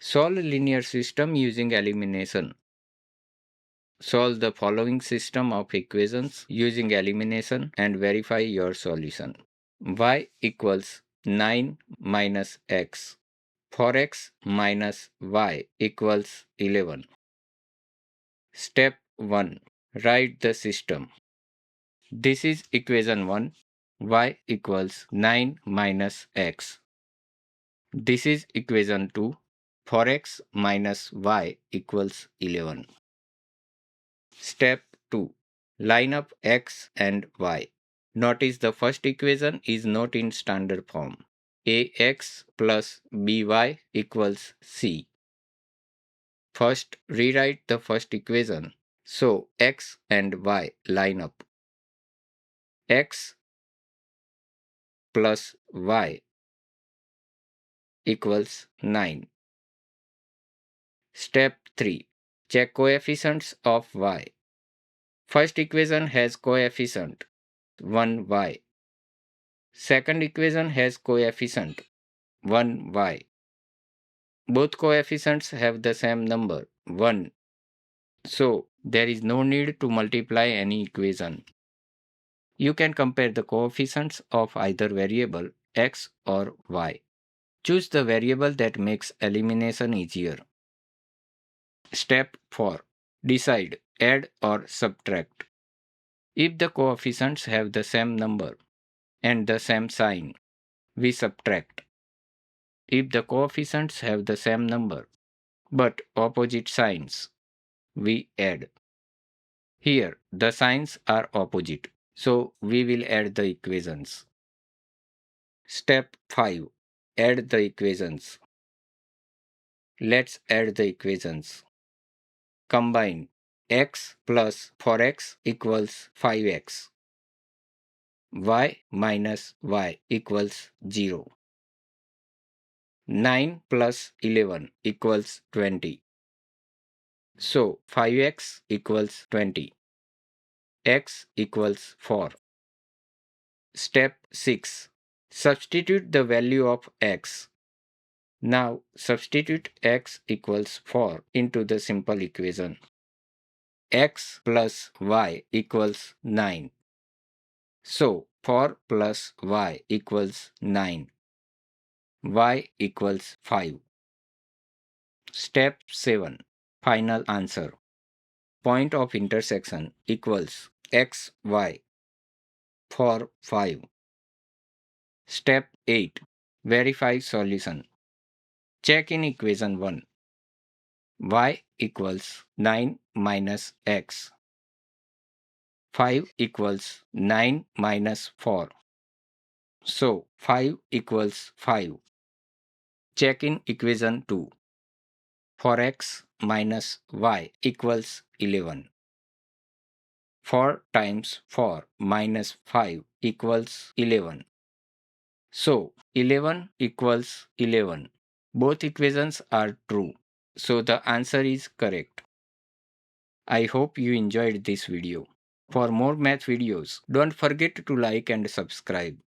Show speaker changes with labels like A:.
A: Solve linear system using elimination. Solve the following system of equations using elimination and verify your solution. Y equals 9 minus x. For x minus y equals 11. Step 1. Write the system. This is equation 1. Y equals 9 minus x. This is equation 2. For x minus y equals 11. Step 2. Line up x and y. Notice the first equation is not in standard form. Ax plus by equals c. First, rewrite the first equation so x and y line up. X plus y equals 9. Step 3. Check coefficients of y. First equation has coefficient 1y. Second equation has coefficient 1y. Both coefficients have the same number 1. So there is no need to multiply any equation. You can compare the coefficients of either variable x or y. Choose the variable that makes elimination easier. Step 4. Decide add or subtract. If the coefficients have the same number and the same sign, we subtract. If the coefficients have the same number but opposite signs, we add. Here, the signs are opposite, so we will add the equations. Step 5. Add the equations. Let's add the equations. Combine x plus 4x equals 5x. Y minus y equals 0. 9 plus 11 equals 20. So 5x equals 20. X equals 4. Step 6. Substitute the value of x. Now substitute x equals 4 into the simple equation. X plus y equals 9. So 4 plus y equals 9. Y equals 5. Step 7. Final answer. Point of intersection equals x, y. For 5. Step 8. Verify solution. Check in equation 1. Y equals 9 minus x. 5 equals 9 minus 4. So 5 equals 5. Check in equation 2. For x minus y equals 11. 4 times 4 minus 5 equals 11. So 11 equals 11. Both equations are true. So the answer is correct. I hope you enjoyed this video. For more math videos, don't forget to like and subscribe.